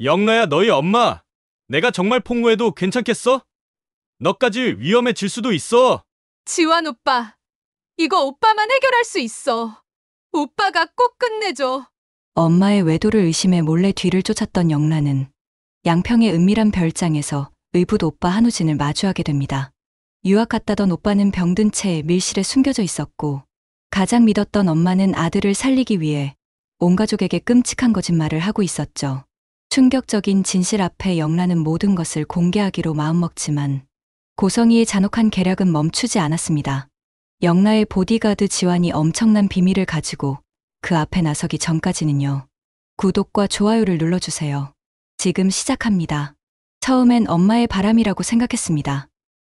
영라야, 너희 엄마. 내가 정말 폭로해도 괜찮겠어? 너까지 위험해질 수도 있어. 지환 오빠, 이거 오빠만 해결할 수 있어. 오빠가 꼭 끝내줘. 엄마의 외도를 의심해 몰래 뒤를 쫓았던 영란은 양평의 은밀한 별장에서 의붓 오빠 한우진을 마주하게 됩니다. 유학 갔다던 오빠는 병든 채 밀실에 숨겨져 있었고 가장 믿었던 엄마는 아들을 살리기 위해 온 가족에게 끔찍한 거짓말을 하고 있었죠. 충격적인 진실 앞에 영란은 모든 것을 공개하기로 마음먹지만 고성이의 잔혹한 계략은 멈추지 않았습니다. 영라의 보디가드 지환이 엄청난 비밀을 가지고 그 앞에 나서기 전까지는요. 구독과 좋아요를 눌러주세요. 지금 시작합니다. 처음엔 엄마의 바람이라고 생각했습니다.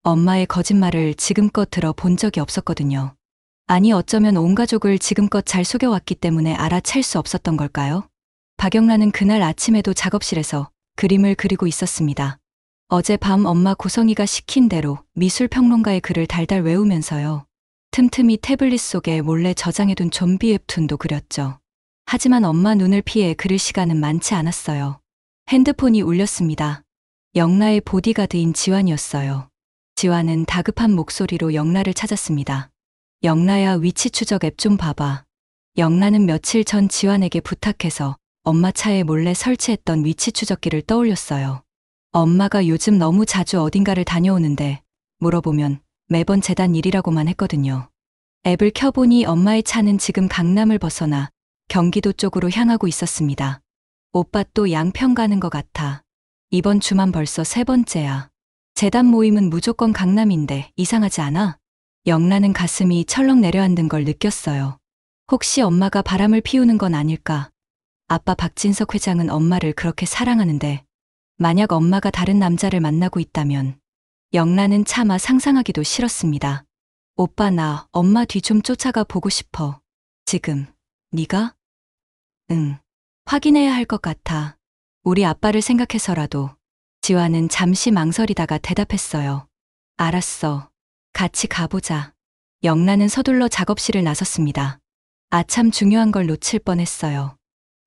엄마의 거짓말을 지금껏 들어본 적이 없었거든요. 아니 어쩌면 온 가족을 지금껏 잘 속여왔기 때문에 알아챌 수 없었던 걸까요? 박영란은 그날 아침에도 작업실에서 그림을 그리고 있었습니다. 어젯밤 엄마 고성이가 시킨 대로 미술평론가의 글을 달달 외우면서요. 틈틈이 태블릿 속에 몰래 저장해둔 좀비 웹툰도 그렸죠. 하지만 엄마 눈을 피해 그릴 시간은 많지 않았어요. 핸드폰이 울렸습니다. 영라의 보디가드인 지환이었어요. 지환은 다급한 목소리로 영라를 찾았습니다. 영라야, 위치 추적 앱 좀 봐봐. 영라는 며칠 전 지환에게 부탁해서 엄마 차에 몰래 설치했던 위치 추적기를 떠올렸어요. 엄마가 요즘 너무 자주 어딘가를 다녀오는데 물어보면 매번 재단 일이라고만 했거든요. 앱을 켜보니 엄마의 차는 지금 강남을 벗어나 경기도 쪽으로 향하고 있었습니다. 오빠 또 양평 가는 것 같아. 이번 주만 벌써 3번째야. 재단 모임은 무조건 강남인데 이상하지 않아? 영란은 가슴이 철렁 내려앉은 걸 느꼈어요. 혹시 엄마가 바람을 피우는 건 아닐까? 아빠 박진석 회장은 엄마를 그렇게 사랑하는데 만약 엄마가 다른 남자를 만나고 있다면 영란은 차마 상상하기도 싫었습니다. 오빠 나 엄마 뒤 좀 쫓아가 보고 싶어. 지금. 네가? 응. 확인해야 할 것 같아. 우리 아빠를 생각해서라도. 지환은 잠시 망설이다가 대답했어요. 알았어. 같이 가보자. 영란은 서둘러 작업실을 나섰습니다. 아참 중요한 걸 놓칠 뻔했어요.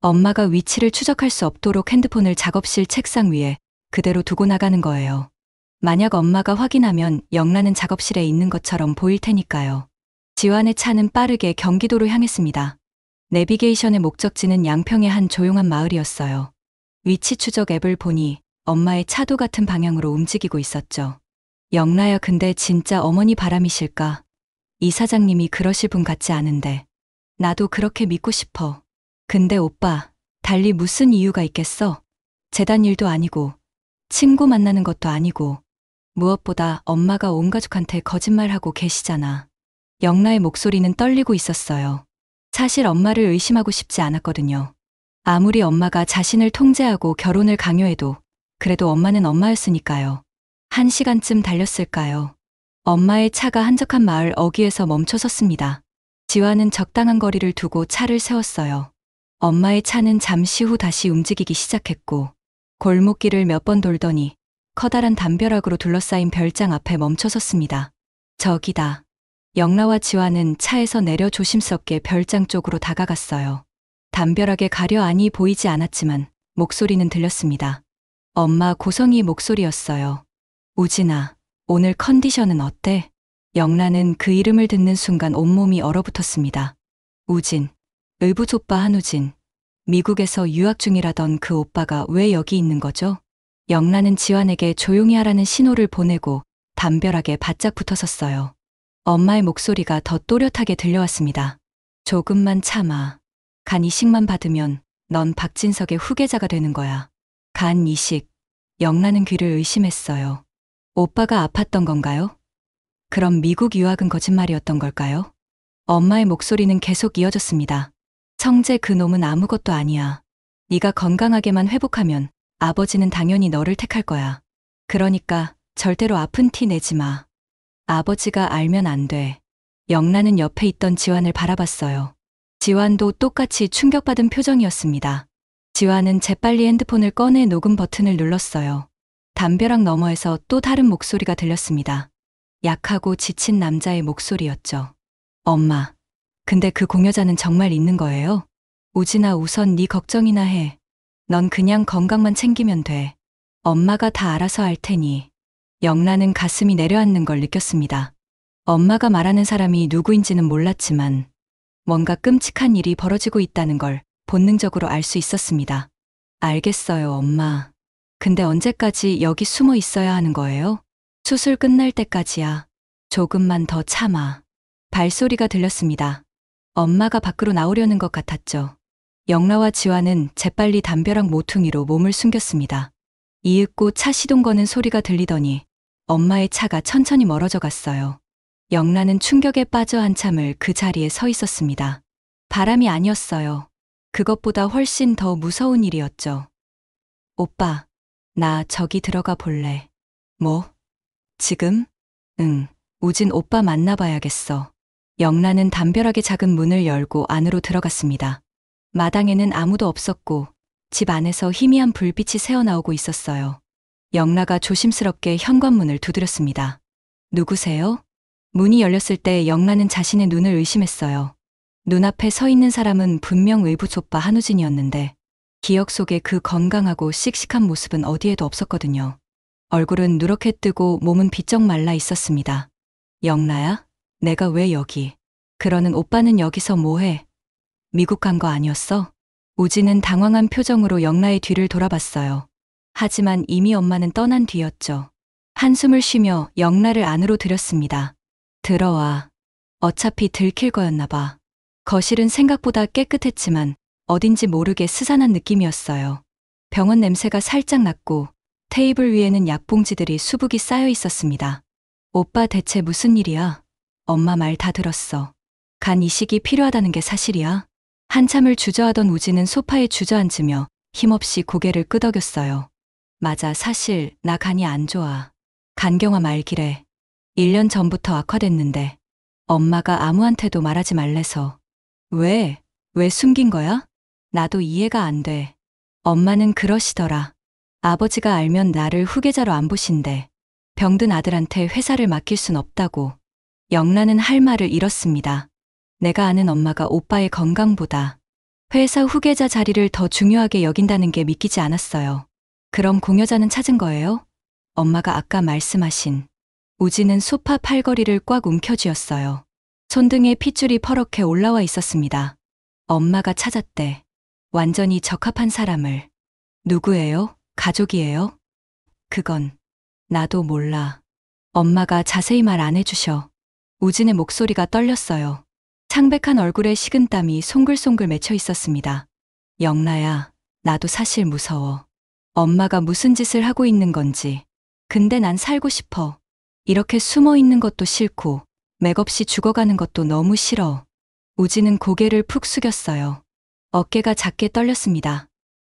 엄마가 위치를 추적할 수 없도록 핸드폰을 작업실 책상 위에 그대로 두고 나가는 거예요. 만약 엄마가 확인하면 영란은 작업실에 있는 것처럼 보일 테니까요. 지환의 차는 빠르게 경기도로 향했습니다. 내비게이션의 목적지는 양평의 한 조용한 마을이었어요. 위치 추적 앱을 보니 엄마의 차도 같은 방향으로 움직이고 있었죠. 영라야, 근데 진짜 어머니 바람이실까? 이 사장님이 그러실 분 같지 않은데. 나도 그렇게 믿고 싶어. 근데 오빠, 달리 무슨 이유가 있겠어? 재단 일도 아니고, 친구 만나는 것도 아니고, 무엇보다 엄마가 온 가족한테 거짓말하고 계시잖아. 영라의 목소리는 떨리고 있었어요. 사실 엄마를 의심하고 싶지 않았거든요. 아무리 엄마가 자신을 통제하고 결혼을 강요해도 그래도 엄마는 엄마였으니까요. 1시간쯤 달렸을까요? 엄마의 차가 한적한 마을 어귀에서 멈춰 섰습니다. 지환은 적당한 거리를 두고 차를 세웠어요. 엄마의 차는 잠시 후 다시 움직이기 시작했고 골목길을 몇 번 돌더니 커다란 담벼락으로 둘러싸인 별장 앞에 멈춰 섰습니다. 저기다. 영라와 지환은 차에서 내려 조심스럽게 별장 쪽으로 다가갔어요. 담벼락에 가려아니 보이지 않았지만 목소리는 들렸습니다. 엄마 고성이 목소리였어요. 우진아, 오늘 컨디션은 어때? 영란은 그 이름을 듣는 순간 온몸이 얼어붙었습니다. 우진, 의붓 오빠 한우진. 미국에서 유학 중이라던 그 오빠가 왜 여기 있는 거죠? 영란은 지환에게 조용히 하라는 신호를 보내고 담벼락에 바짝 붙어 섰어요. 엄마의 목소리가 더 또렷하게 들려왔습니다. 조금만 참아. 간 이식만 받으면 넌 박진석의 후계자가 되는 거야. 간 이식. 영란은 귀를 의심했어요. 오빠가 아팠던 건가요? 그럼 미국 유학은 거짓말이었던 걸까요? 엄마의 목소리는 계속 이어졌습니다. 성재, 그 놈은 아무것도 아니야. 네가 건강하게만 회복하면 아버지는 당연히 너를 택할 거야. 그러니까 절대로 아픈 티 내지 마. 아버지가 알면 안 돼. 영란은 옆에 있던 지환을 바라봤어요. 지환도 똑같이 충격받은 표정이었습니다. 지환은 재빨리 핸드폰을 꺼내 녹음 버튼을 눌렀어요. 담벼락 너머에서 또 다른 목소리가 들렸습니다. 약하고 지친 남자의 목소리였죠. 엄마, 근데 그 공여자는 정말 있는 거예요? 우진아, 우선 네 걱정이나 해. 넌 그냥 건강만 챙기면 돼. 엄마가 다 알아서 할 테니. 영란은 가슴이 내려앉는 걸 느꼈습니다. 엄마가 말하는 사람이 누구인지는 몰랐지만 뭔가 끔찍한 일이 벌어지고 있다는 걸 본능적으로 알 수 있었습니다. 알겠어요, 엄마. 근데 언제까지 여기 숨어 있어야 하는 거예요? 수술 끝날 때까지야. 조금만 더 참아. 발소리가 들렸습니다. 엄마가 밖으로 나오려는 것 같았죠. 영라와 지화는 재빨리 담벼락 모퉁이로 몸을 숨겼습니다. 이윽고 차 시동 거는 소리가 들리더니 엄마의 차가 천천히 멀어져 갔어요. 영라는 충격에 빠져 한참을 그 자리에 서 있었습니다. 바람이 아니었어요. 그것보다 훨씬 더 무서운 일이었죠. 오빠, 나 저기 들어가 볼래. 뭐? 지금? 응, 우진 오빠 만나봐야겠어. 영란은 담벼락의 작은 문을 열고 안으로 들어갔습니다. 마당에는 아무도 없었고 집 안에서 희미한 불빛이 새어나오고 있었어요. 영라가 조심스럽게 현관문을 두드렸습니다. 누구세요? 문이 열렸을 때 영란은 자신의 눈을 의심했어요. 눈앞에 서 있는 사람은 분명 의붓오빠 한우진이었는데 기억 속에 그 건강하고 씩씩한 모습은 어디에도 없었거든요. 얼굴은 누렇게 뜨고 몸은 비쩍 말라 있었습니다. 영라야? 내가 왜 여기? 그러는 오빠는 여기서 뭐해? 미국 간 거 아니었어? 우진은 당황한 표정으로 영라의 뒤를 돌아봤어요. 하지만 이미 엄마는 떠난 뒤였죠. 한숨을 쉬며 영라를 안으로 들였습니다. 들어와. 어차피 들킬 거였나 봐. 거실은 생각보다 깨끗했지만 어딘지 모르게 스산한 느낌이었어요. 병원 냄새가 살짝 났고 테이블 위에는 약봉지들이 수북이 쌓여 있었습니다. 오빠 대체 무슨 일이야? 엄마 말 다 들었어. 간 이식이 필요하다는 게 사실이야? 한참을 주저하던 우진은 소파에 주저앉으며 힘없이 고개를 끄덕였어요. 맞아, 사실 나 간이 안 좋아. 간경화 말기래. 1년 전부터 악화됐는데 엄마가 아무한테도 말하지 말래서. 왜? 왜 숨긴 거야? 나도 이해가 안 돼. 엄마는 그러시더라. 아버지가 알면 나를 후계자로 안 보신대. 병든 아들한테 회사를 맡길 순 없다고. 영란은 할 말을 잃었습니다. 내가 아는 엄마가 오빠의 건강보다 회사 후계자 자리를 더 중요하게 여긴다는 게 믿기지 않았어요. 그럼 공여자는 찾은 거예요? 엄마가 아까 말씀하신. 우진은 소파 팔걸이를 꽉 움켜쥐었어요. 손등에 핏줄이 퍼렇게 올라와 있었습니다. 엄마가 찾았대. 완전히 적합한 사람을. 누구예요? 가족이에요? 그건 나도 몰라. 엄마가 자세히 말 안 해주셔. 우진의 목소리가 떨렸어요. 창백한 얼굴에 식은땀이 송글송글 맺혀 있었습니다. 영라야, 나도 사실 무서워. 엄마가 무슨 짓을 하고 있는 건지. 근데 난 살고 싶어. 이렇게 숨어 있는 것도 싫고 맥없이 죽어가는 것도 너무 싫어. 우진은 고개를 푹 숙였어요. 어깨가 작게 떨렸습니다.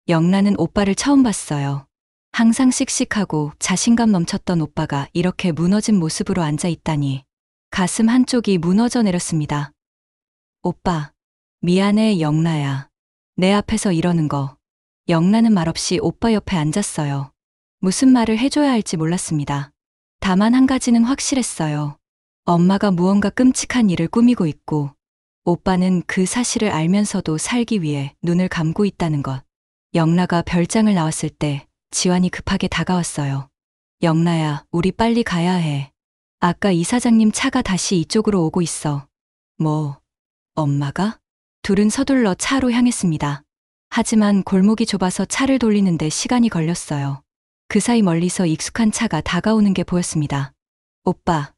영란은 오빠를 처음 봤어요. 항상 씩씩하고 자신감 넘쳤던 오빠가 이렇게 무너진 모습으로 앉아 있다니. 가슴 한쪽이 무너져 내렸습니다. 오빠, 미안해 영라야. 내 앞에서 이러는 거. 영란은 말없이 오빠 옆에 앉았어요. 무슨 말을 해줘야 할지 몰랐습니다. 다만 한 가지는 확실했어요. 엄마가 무언가 끔찍한 일을 꾸미고 있고 오빠는 그 사실을 알면서도 살기 위해 눈을 감고 있다는 것. 영라가 별장을 나왔을 때 지환이 급하게 다가왔어요. 영라야, 우리 빨리 가야 해. 아까 이사장님 차가 다시 이쪽으로 오고 있어. 뭐, 엄마가? 둘은 서둘러 차로 향했습니다. 하지만 골목이 좁아서 차를 돌리는데 시간이 걸렸어요. 그 사이 멀리서 익숙한 차가 다가오는 게 보였습니다. 오빠,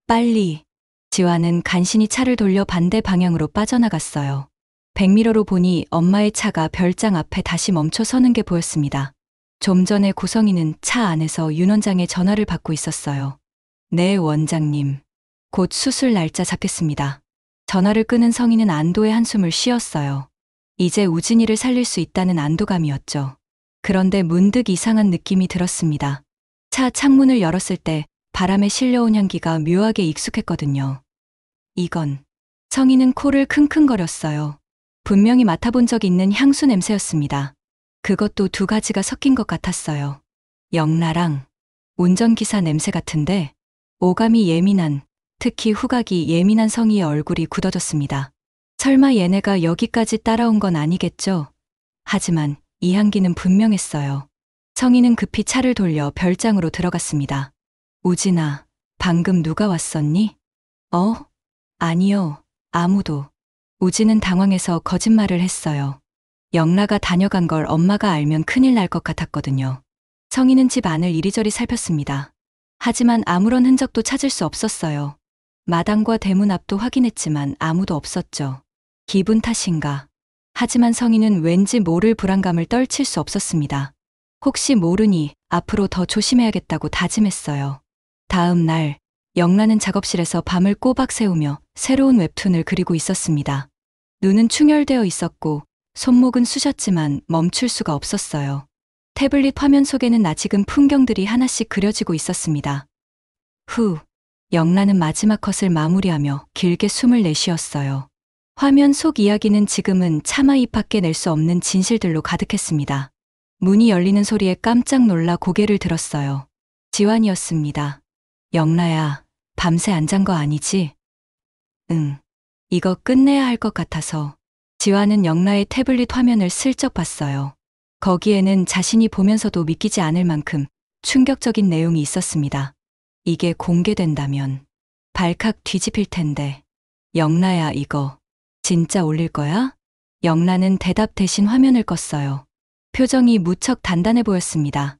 빨리. 지환은 간신히 차를 돌려 반대 방향으로 빠져나갔어요. 백미러로 보니 엄마의 차가 별장 앞에 다시 멈춰 서는 게 보였습니다. 좀 전에 고성이는 차 안에서 윤 원장의 전화를 받고 있었어요. 네, 원장님. 곧 수술 날짜 잡겠습니다. 전화를 끊은 성인은 안도의 한숨을 쉬었어요. 이제 우진이를 살릴 수 있다는 안도감이었죠. 그런데 문득 이상한 느낌이 들었습니다. 차 창문을 열었을 때 바람에 실려온 향기가 묘하게 익숙했거든요. 이건. 성인은 코를 킁킁거렸어요. 분명히 맡아본 적 있는 향수 냄새였습니다. 그것도 두 가지가 섞인 것 같았어요. 영라랑 운전기사 냄새 같은데 오감이 예민한, 특히 후각이 예민한 성희의 얼굴이 굳어졌습니다. 설마 얘네가 여기까지 따라온 건 아니겠죠? 하지만 이 향기는 분명했어요. 성희는 급히 차를 돌려 별장으로 들어갔습니다. 우진아, 방금 누가 왔었니? 아니요, 아무도. 우진은 당황해서 거짓말을 했어요. 영라가 다녀간 걸 엄마가 알면 큰일 날 것 같았거든요. 성희는 집 안을 이리저리 살폈습니다. 하지만 아무런 흔적도 찾을 수 없었어요. 마당과 대문 앞도 확인했지만 아무도 없었죠. 기분 탓인가? 하지만 성희는 왠지 모를 불안감을 떨칠 수 없었습니다. 혹시 모르니 앞으로 더 조심해야겠다고 다짐했어요. 다음 날, 영라는 작업실에서 밤을 꼬박 새우며 새로운 웹툰을 그리고 있었습니다. 눈은 충혈되어 있었고 손목은 쑤셨지만 멈출 수가 없었어요. 태블릿 화면 속에는 낯익은 풍경들이 하나씩 그려지고 있었습니다. 후, 영라는 마지막 컷을 마무리하며 길게 숨을 내쉬었어요. 화면 속 이야기는 지금은 차마 입 밖에 낼 수 없는 진실들로 가득했습니다. 문이 열리는 소리에 깜짝 놀라 고개를 들었어요. 지환이었습니다. 영라야, 밤새 안 잔 거 아니지? 응. 이거 끝내야 할 것 같아서. 지환은 영라의 태블릿 화면을 슬쩍 봤어요. 거기에는 자신이 보면서도 믿기지 않을 만큼 충격적인 내용이 있었습니다. 이게 공개된다면 발칵 뒤집힐 텐데. 영라야, 이거 진짜 올릴 거야? 영라는 대답 대신 화면을 껐어요. 표정이 무척 단단해 보였습니다.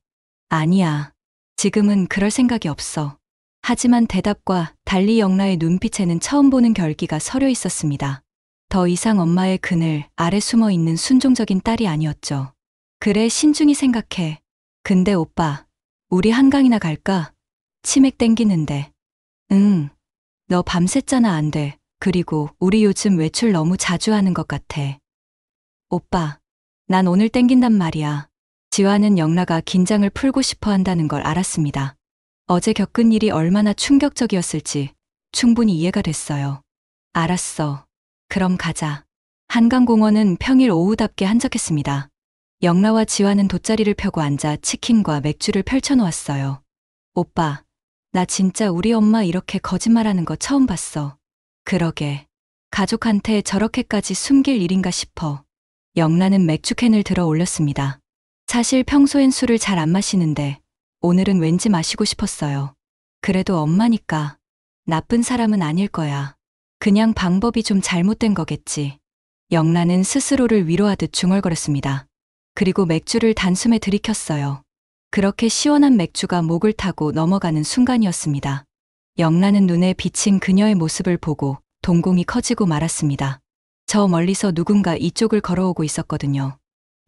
아니야. 지금은 그럴 생각이 없어. 하지만 대답과 달리 영라의 눈빛에는 처음 보는 결기가 서려 있었습니다. 더 이상 엄마의 그늘 아래 숨어 있는 순종적인 딸이 아니었죠. 그래, 신중히 생각해. 근데 오빠, 우리 한강이나 갈까? 치맥 땡기는데. 응. 너 밤샜잖아. 안 돼. 그리고 우리 요즘 외출 너무 자주 하는 것 같아. 오빠, 난 오늘 땡긴단 말이야. 지환은 영라가 긴장을 풀고 싶어 한다는 걸 알았습니다. 어제 겪은 일이 얼마나 충격적이었을지 충분히 이해가 됐어요. 알았어. 그럼 가자. 한강공원은 평일 오후답게 한적했습니다. 영라와 지환은 돗자리를 펴고 앉아 치킨과 맥주를 펼쳐놓았어요. 오빠, 나 진짜 우리 엄마 이렇게 거짓말하는 거 처음 봤어. 그러게. 가족한테 저렇게까지 숨길 일인가 싶어. 영라는 맥주캔을 들어 올렸습니다. 사실 평소엔 술을 잘 안 마시는데 오늘은 왠지 마시고 싶었어요. 그래도 엄마니까 나쁜 사람은 아닐 거야. 그냥 방법이 좀 잘못된 거겠지. 영라는 스스로를 위로하듯 중얼거렸습니다. 그리고 맥주를 단숨에 들이켰어요. 그렇게 시원한 맥주가 목을 타고 넘어가는 순간이었습니다. 영라는 눈에 비친 그녀의 모습을 보고 동공이 커지고 말았습니다. 저 멀리서 누군가 이쪽을 걸어오고 있었거든요.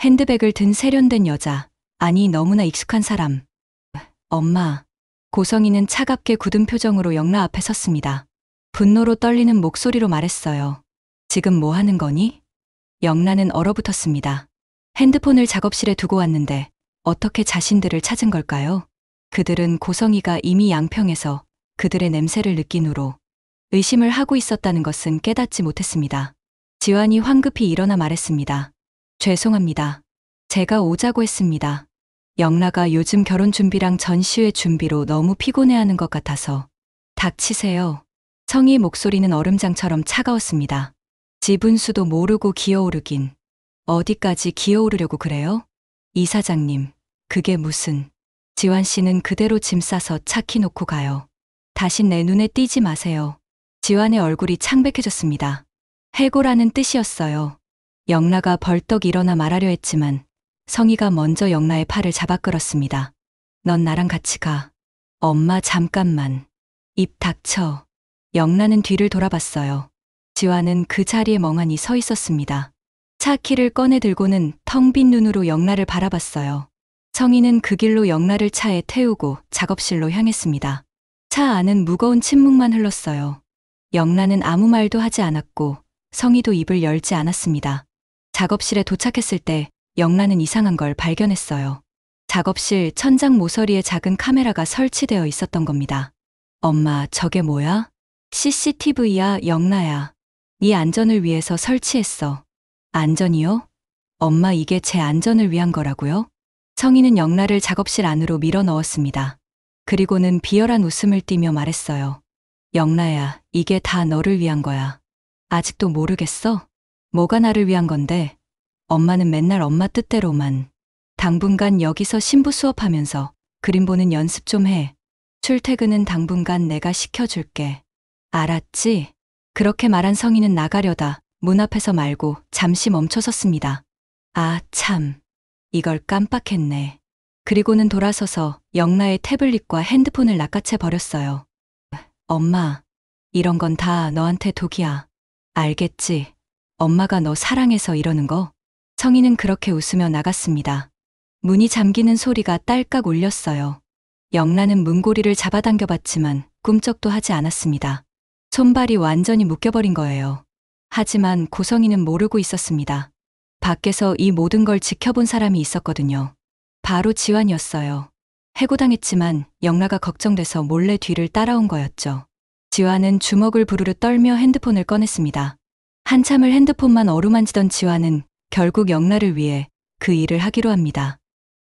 핸드백을 든 세련된 여자, 아니 너무나 익숙한 사람. 엄마. 고성이는 차갑게 굳은 표정으로 영라 앞에 섰습니다. 분노로 떨리는 목소리로 말했어요. 지금 뭐 하는 거니? 영라는 얼어붙었습니다. 핸드폰을 작업실에 두고 왔는데 어떻게 자신들을 찾은 걸까요? 그들은 고성이가 이미 양평에서 그들의 냄새를 느낀 후로 의심을 하고 있었다는 것은 깨닫지 못했습니다. 지환이 황급히 일어나 말했습니다. 죄송합니다. 제가 오자고 했습니다. 영라가 요즘 결혼 준비랑 전시회 준비로 너무 피곤해하는 것 같아서. 닥치세요. 성희의 목소리는 얼음장처럼 차가웠습니다. 지분수도 모르고 기어오르긴. 어디까지 기어오르려고 그래요? 이사장님, 그게 무슨. 지환 씨는 그대로 짐 싸서 차 키 놓고 가요. 다신 내 눈에 띄지 마세요. 지환의 얼굴이 창백해졌습니다. 해고라는 뜻이었어요. 영라가 벌떡 일어나 말하려 했지만 성희가 먼저 영라의 팔을 잡아 끌었습니다. 넌 나랑 같이 가. 엄마 잠깐만. 입 닥쳐. 영라는 뒤를 돌아봤어요. 지환은 그 자리에 멍하니 서 있었습니다. 차 키를 꺼내 들고는 텅 빈 눈으로 영라를 바라봤어요. 성희는 그 길로 영라를 차에 태우고 작업실로 향했습니다. 차 안은 무거운 침묵만 흘렀어요. 영라는 아무 말도 하지 않았고 성희도 입을 열지 않았습니다. 작업실에 도착했을 때 영라는 이상한 걸 발견했어요. 작업실 천장 모서리에 작은 카메라가 설치되어 있었던 겁니다. 엄마, 저게 뭐야? CCTV야, 영라야. 네 안전을 위해서 설치했어. 안전이요? 엄마, 이게 제 안전을 위한 거라고요? 성희는 영라를 작업실 안으로 밀어 넣었습니다. 그리고는 비열한 웃음을 띠며 말했어요. 영라야, 이게 다 너를 위한 거야. 아직도 모르겠어? 뭐가 나를 위한 건데? 엄마는 맨날 엄마 뜻대로만. 당분간 여기서 신부 수업하면서 그림 보는 연습 좀 해. 출퇴근은 당분간 내가 시켜줄게. 알았지? 그렇게 말한 성희는 나가려다 문 앞에서 말고 잠시 멈춰섰습니다. 아, 참. 이걸 깜빡했네. 그리고는 돌아서서 영라의 태블릿과 핸드폰을 낚아채 버렸어요. 엄마, 이런 건 다 너한테 독이야. 알겠지? 엄마가 너 사랑해서 이러는 거? 성희는 그렇게 웃으며 나갔습니다. 문이 잠기는 소리가 딸깍 울렸어요. 영라는 문고리를 잡아당겨봤지만 꿈쩍도 하지 않았습니다. 손발이 완전히 묶여버린 거예요. 하지만 고성희는 모르고 있었습니다. 밖에서 이 모든 걸 지켜본 사람이 있었거든요. 바로 지환이었어요. 해고당했지만 영라가 걱정돼서 몰래 뒤를 따라온 거였죠. 지환은 주먹을 부르르 떨며 핸드폰을 꺼냈습니다. 한참을 핸드폰만 어루만지던 지환은 결국 영라를 위해 그 일을 하기로 합니다.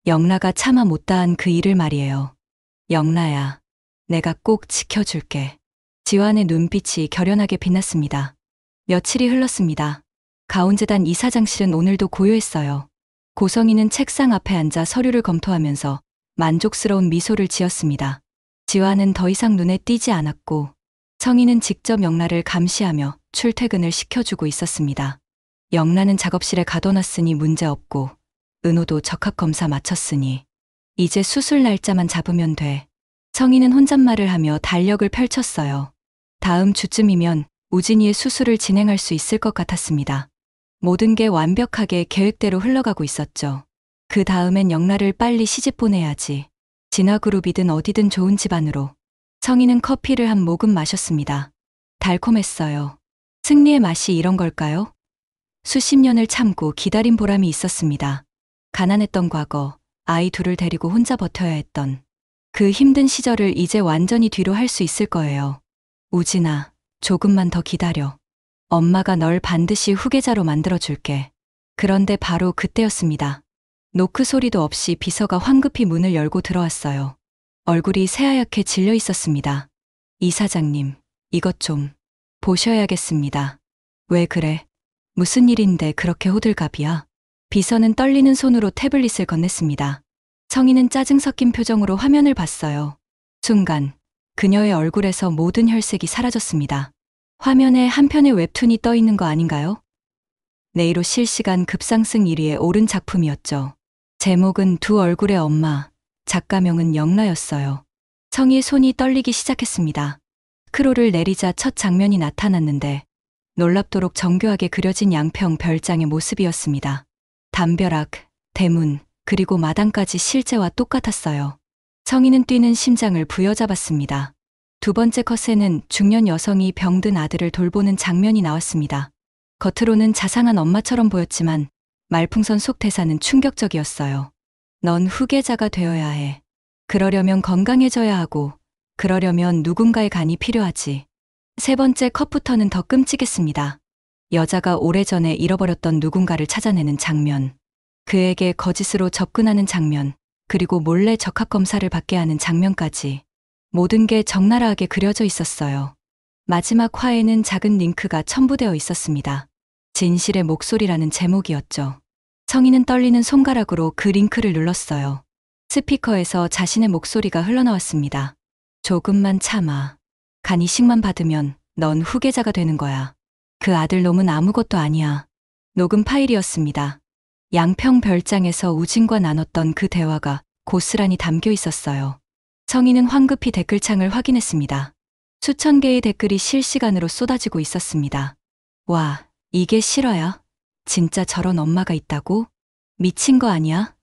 영라가 차마 못다한 그 일을 말이에요. 영라야, 내가 꼭 지켜줄게. 지환의 눈빛이 결연하게 빛났습니다. 며칠이 흘렀습니다. 가온재단 이사장실은 오늘도 고요했어요. 고성희는 책상 앞에 앉아 서류를 검토하면서 만족스러운 미소를 지었습니다. 지환은 더 이상 눈에 띄지 않았고 성희는 직접 영라를 감시하며 출퇴근을 시켜주고 있었습니다. 영라는 작업실에 가둬놨으니 문제없고 은호도 적합검사 마쳤으니 이제 수술 날짜만 잡으면 돼. 성희는 혼잣말을 하며 달력을 펼쳤어요. 다음 주쯤이면 우진이의 수술을 진행할 수 있을 것 같았습니다. 모든 게 완벽하게 계획대로 흘러가고 있었죠. 그 다음엔 영라를 빨리 시집 보내야지. 진화그룹이든 어디든 좋은 집안으로. 성희는 커피를 한 모금 마셨습니다. 달콤했어요. 승리의 맛이 이런 걸까요? 수십 년을 참고 기다린 보람이 있었습니다. 가난했던 과거, 아이 둘을 데리고 혼자 버텨야 했던 그 힘든 시절을 이제 완전히 뒤로 할 수 있을 거예요. 우진아, 조금만 더 기다려. 엄마가 널 반드시 후계자로 만들어줄게. 그런데 바로 그때였습니다. 노크 소리도 없이 비서가 황급히 문을 열고 들어왔어요. 얼굴이 새하얗게 질려 있었습니다. 이사장님, 이것 좀 보셔야겠습니다. 왜 그래? 무슨 일인데 그렇게 호들갑이야? 비서는 떨리는 손으로 태블릿을 건넸습니다. 성희는 짜증 섞인 표정으로 화면을 봤어요. 순간 그녀의 얼굴에서 모든 혈색이 사라졌습니다. 화면에 한 편의 웹툰이 떠 있는 거 아닌가요? 네이로 실시간 급상승 1위에 오른 작품이었죠. 제목은 두 얼굴의 엄마, 작가명은 영라였어요. 성희의 손이 떨리기 시작했습니다. 스크롤을 내리자 첫 장면이 나타났는데 놀랍도록 정교하게 그려진 양평 별장의 모습이었습니다. 담벼락, 대문, 그리고 마당까지 실제와 똑같았어요. 성희는 뛰는 심장을 부여잡았습니다. 두 번째 컷에는 중년 여성이 병든 아들을 돌보는 장면이 나왔습니다. 겉으로는 자상한 엄마처럼 보였지만 말풍선 속 대사는 충격적이었어요. 넌 후계자가 되어야 해. 그러려면 건강해져야 하고, 그러려면 누군가의 간이 필요하지. 세 번째 컷부터는 더 끔찍했습니다. 여자가 오래전에 잃어버렸던 누군가를 찾아내는 장면, 그에게 거짓으로 접근하는 장면, 그리고 몰래 적합검사를 받게 하는 장면까지 모든 게 적나라하게 그려져 있었어요. 마지막 화에는 작은 링크가 첨부되어 있었습니다. 진실의 목소리라는 제목이었죠. 성희는 떨리는 손가락으로 그 링크를 눌렀어요. 스피커에서 자신의 목소리가 흘러나왔습니다. 조금만 참아. 간 이식만 받으면 넌 후계자가 되는 거야. 그 아들놈은 아무것도 아니야. 녹음 파일이었습니다. 양평 별장에서 우진과 나눴던 그 대화가 고스란히 담겨 있었어요. 성희는 황급히 댓글창을 확인했습니다. 수천 개의 댓글이 실시간으로 쏟아지고 있었습니다. 와, 이게 실화야? 진짜 저런 엄마가 있다고? 미친 거 아니야?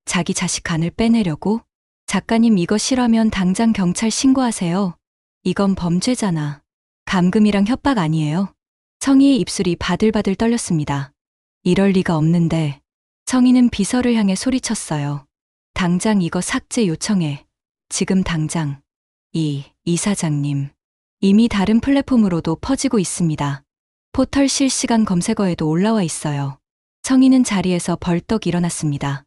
자기 자식 간을 빼내려고? 작가님, 이거 실화면 당장 경찰 신고하세요. 이건 범죄잖아. 감금이랑 협박 아니에요? 성희의 입술이 바들바들 떨렸습니다. 이럴 리가 없는데. 성희는 비서를 향해 소리쳤어요. 당장 이거 삭제 요청해. 지금 당장. 이사장님. 이미 다른 플랫폼으로도 퍼지고 있습니다. 포털 실시간 검색어에도 올라와 있어요. 성희는 자리에서 벌떡 일어났습니다.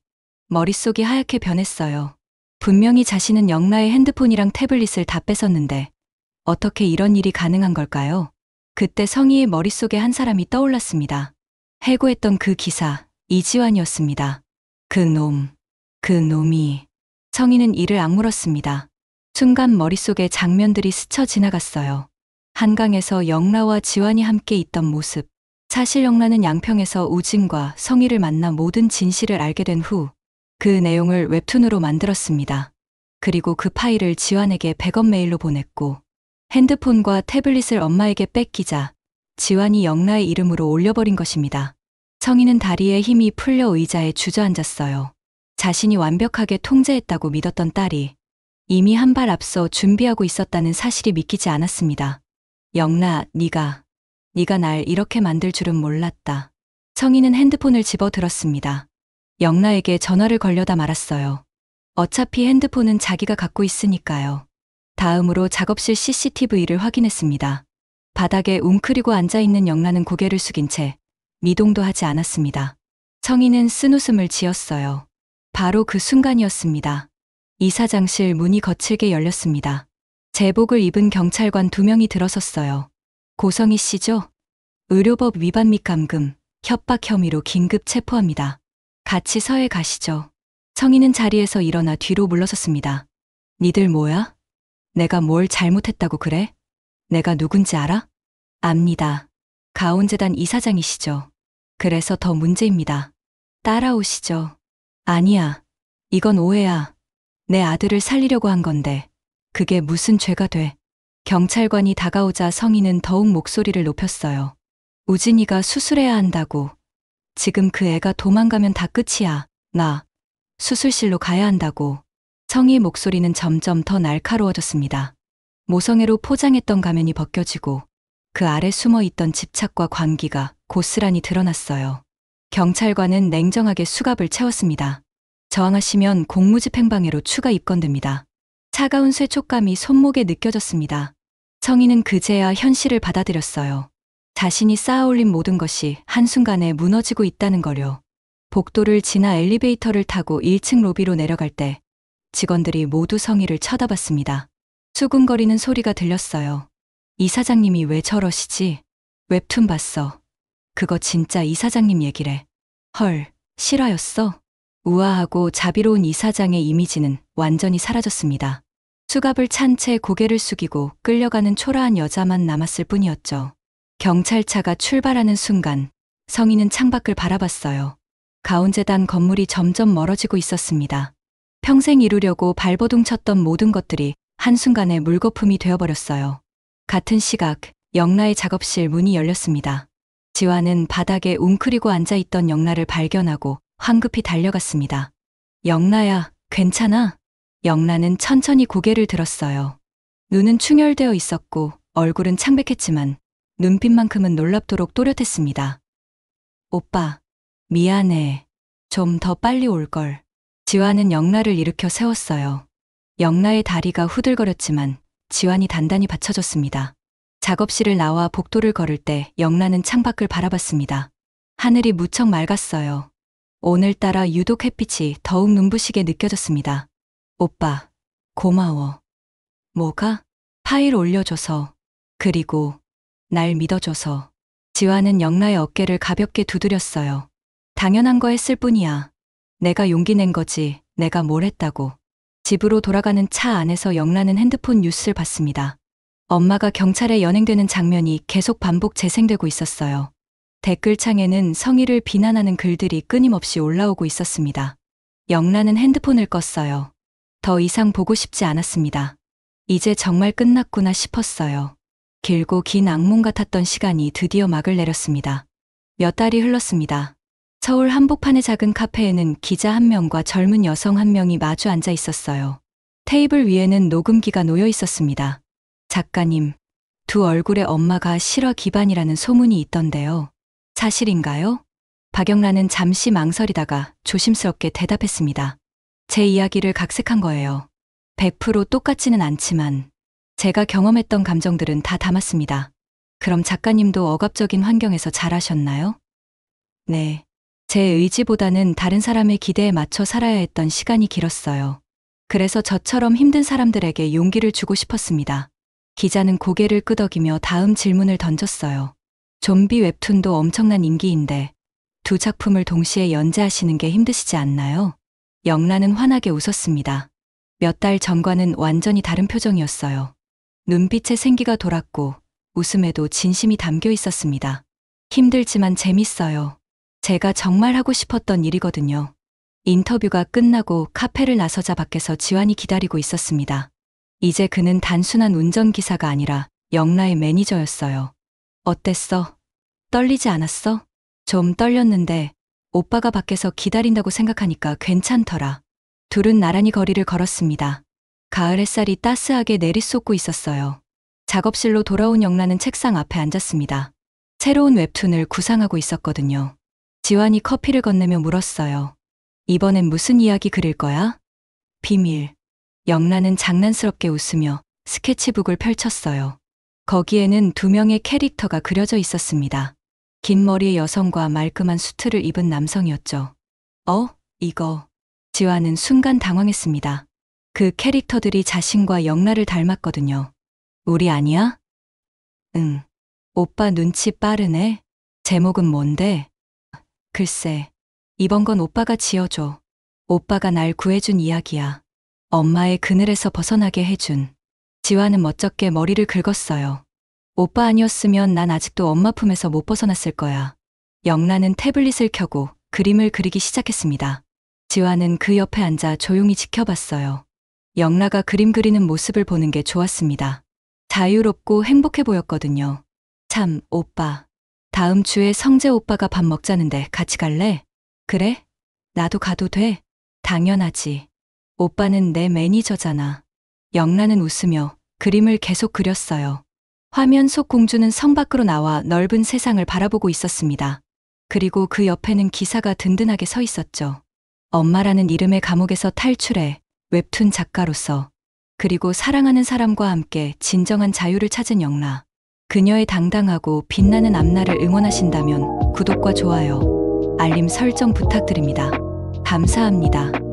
머릿속이 하얗게 변했어요. 분명히 자신은 영라의 핸드폰이랑 태블릿을 다 뺏었는데 어떻게 이런 일이 가능한 걸까요? 그때 성희의 머릿속에 한 사람이 떠올랐습니다. 해고했던 그 기사, 이지환이었습니다. 그 놈이. 성희는 이를 악물었습니다. 순간 머릿속에 장면들이 스쳐 지나갔어요. 한강에서 영라와 지환이 함께 있던 모습. 사실 영라는 양평에서 우진과 성희를 만나 모든 진실을 알게 된 후 그 내용을 웹툰으로 만들었습니다. 그리고 그 파일을 지환에게 100원 메일로 보냈고 핸드폰과 태블릿을 엄마에게 뺏기자 지환이 영라의 이름으로 올려버린 것입니다. 성희는 다리에 힘이 풀려 의자에 주저앉았어요. 자신이 완벽하게 통제했다고 믿었던 딸이 이미 한 발 앞서 준비하고 있었다는 사실이 믿기지 않았습니다. 영라, 네가 날 이렇게 만들 줄은 몰랐다. 성희는 핸드폰을 집어들었습니다. 영라에게 전화를 걸려다 말았어요. 어차피 핸드폰은 자기가 갖고 있으니까요. 다음으로 작업실 CCTV를 확인했습니다. 바닥에 웅크리고 앉아있는 영라는 고개를 숙인 채 미동도 하지 않았습니다. 성희는 쓴웃음을 지었어요. 바로 그 순간이었습니다. 이사장실 문이 거칠게 열렸습니다. 제복을 입은 경찰관 2명이 들어섰어요. 고성희 씨죠? 의료법 위반 및 감금, 협박 혐의로 긴급 체포합니다. 같이 서해 가시죠. 성희는 자리에서 일어나 뒤로 물러섰습니다. 니들 뭐야? 내가 뭘 잘못했다고 그래? 내가 누군지 알아? 압니다. 가온재단 이사장이시죠. 그래서 더 문제입니다. 따라오시죠. 아니야. 이건 오해야. 내 아들을 살리려고 한 건데 그게 무슨 죄가 돼. 경찰관이 다가오자 성희는 더욱 목소리를 높였어요. 우진이가 수술해야 한다고. 지금 그 애가 도망가면 다 끝이야. 나 수술실로 가야 한다고. 성희의 목소리는 점점 더 날카로워졌습니다. 모성애로 포장했던 가면이 벗겨지고 그 아래 숨어있던 집착과 관기가 고스란히 드러났어요. 경찰관은 냉정하게 수갑을 채웠습니다. 저항하시면 공무집행방해로 추가 입건됩니다. 차가운 쇠촉감이 손목에 느껴졌습니다. 성희는 그제야 현실을 받아들였어요. 자신이 쌓아올린 모든 것이 한순간에 무너지고 있다는 거요. 복도를 지나 엘리베이터를 타고 1층 로비로 내려갈 때 직원들이 모두 성희를 쳐다봤습니다. 수군거리는 소리가 들렸어요. 이사장님이 왜 저러시지? 웹툰 봤어. 그거 진짜 이사장님 얘기래. 헐, 실화였어? 우아하고 자비로운 이사장의 이미지는 완전히 사라졌습니다. 수갑을 찬 채 고개를 숙이고 끌려가는 초라한 여자만 남았을 뿐이었죠. 경찰차가 출발하는 순간 성희는 창밖을 바라봤어요. 가온재단 건물이 점점 멀어지고 있었습니다. 평생 이루려고 발버둥 쳤던 모든 것들이 한순간에 물거품이 되어버렸어요. 같은 시각 영라의 작업실 문이 열렸습니다. 지환은 바닥에 웅크리고 앉아있던 영라를 발견하고 황급히 달려갔습니다. 영라야, 괜찮아? 영라는 천천히 고개를 들었어요. 눈은 충혈되어 있었고 얼굴은 창백했지만 눈빛만큼은 놀랍도록 또렷했습니다. 오빠, 미안해. 좀 더 빨리 올걸. 지환은 영라를 일으켜 세웠어요. 영라의 다리가 후들거렸지만 지환이 단단히 받쳐줬습니다. 작업실을 나와 복도를 걸을 때 영라는 창밖을 바라봤습니다. 하늘이 무척 맑았어요. 오늘따라 유독 햇빛이 더욱 눈부시게 느껴졌습니다. 오빠, 고마워. 뭐가? 파일 올려줘서. 그리고 날 믿어줘서. 지환은 영라의 어깨를 가볍게 두드렸어요. 당연한 거 했을 뿐이야. 내가 용기 낸 거지. 내가 뭘 했다고. 집으로 돌아가는 차 안에서 영라는 핸드폰 뉴스를 봤습니다. 엄마가 경찰에 연행되는 장면이 계속 반복 재생되고 있었어요. 댓글창에는 성희를 비난하는 글들이 끊임없이 올라오고 있었습니다. 영라는 핸드폰을 껐어요. 더 이상 보고 싶지 않았습니다. 이제 정말 끝났구나 싶었어요. 길고 긴 악몽 같았던 시간이 드디어 막을 내렸습니다. 몇 달이 흘렀습니다. 서울 한복판의 작은 카페에는 기자 한 명과 젊은 여성 한 명이 마주 앉아 있었어요. 테이블 위에는 녹음기가 놓여 있었습니다. 작가님, 두 얼굴의 엄마가 실화 기반이라는 소문이 있던데요. 사실인가요? 박영란은 잠시 망설이다가 조심스럽게 대답했습니다. 제 이야기를 각색한 거예요. 100% 똑같지는 않지만 제가 경험했던 감정들은 다 담았습니다. 그럼 작가님도 억압적인 환경에서 자라셨나요? 네. 제 의지보다는 다른 사람의 기대에 맞춰 살아야 했던 시간이 길었어요. 그래서 저처럼 힘든 사람들에게 용기를 주고 싶었습니다. 기자는 고개를 끄덕이며 다음 질문을 던졌어요. 좀비 웹툰도 엄청난 인기인데 두 작품을 동시에 연재하시는 게 힘드시지 않나요? 영란은 환하게 웃었습니다. 몇 달 전과는 완전히 다른 표정이었어요. 눈빛에 생기가 돌았고 웃음에도 진심이 담겨 있었습니다. 힘들지만 재밌어요. 제가 정말 하고 싶었던 일이거든요. 인터뷰가 끝나고 카페를 나서자 밖에서 지환이 기다리고 있었습니다. 이제 그는 단순한 운전기사가 아니라 영라의 매니저였어요. 어땠어? 떨리지 않았어? 좀 떨렸는데 오빠가 밖에서 기다린다고 생각하니까 괜찮더라. 둘은 나란히 거리를 걸었습니다. 가을 햇살이 따스하게 내리쏟고 있었어요. 작업실로 돌아온 영란은 책상 앞에 앉았습니다. 새로운 웹툰을 구상하고 있었거든요. 지환이 커피를 건네며 물었어요. 이번엔 무슨 이야기 그릴 거야? 비밀. 영란은 장난스럽게 웃으며 스케치북을 펼쳤어요. 거기에는 두 명의 캐릭터가 그려져 있었습니다. 긴 머리의 여성과 말끔한 수트를 입은 남성이었죠. 이거. 지환은 순간 당황했습니다. 그 캐릭터들이 자신과 영라를 닮았거든요. 우리 아니야? 응. 오빠 눈치 빠르네. 제목은 뭔데? 글쎄. 이번 건 오빠가 지어줘. 오빠가 날 구해준 이야기야. 엄마의 그늘에서 벗어나게 해준. 지환은 멋쩍게 머리를 긁었어요. 오빠 아니었으면 난 아직도 엄마 품에서 못 벗어났을 거야. 영란은 태블릿을 켜고 그림을 그리기 시작했습니다. 지환은 그 옆에 앉아 조용히 지켜봤어요. 영라가 그림 그리는 모습을 보는 게 좋았습니다. 자유롭고 행복해 보였거든요. 참, 오빠. 다음 주에 성재 오빠가 밥 먹자는데 같이 갈래? 그래? 나도 가도 돼? 당연하지. 오빠는 내 매니저잖아. 영란은 웃으며 그림을 계속 그렸어요. 화면 속 공주는 성 밖으로 나와 넓은 세상을 바라보고 있었습니다. 그리고 그 옆에는 기사가 든든하게 서 있었죠. 엄마라는 이름의 감옥에서 탈출해 웹툰 작가로서, 그리고 사랑하는 사람과 함께 진정한 자유를 찾은 영라. 그녀의 당당하고 빛나는 앞날을 응원하신다면 구독과 좋아요, 알림 설정 부탁드립니다. 감사합니다.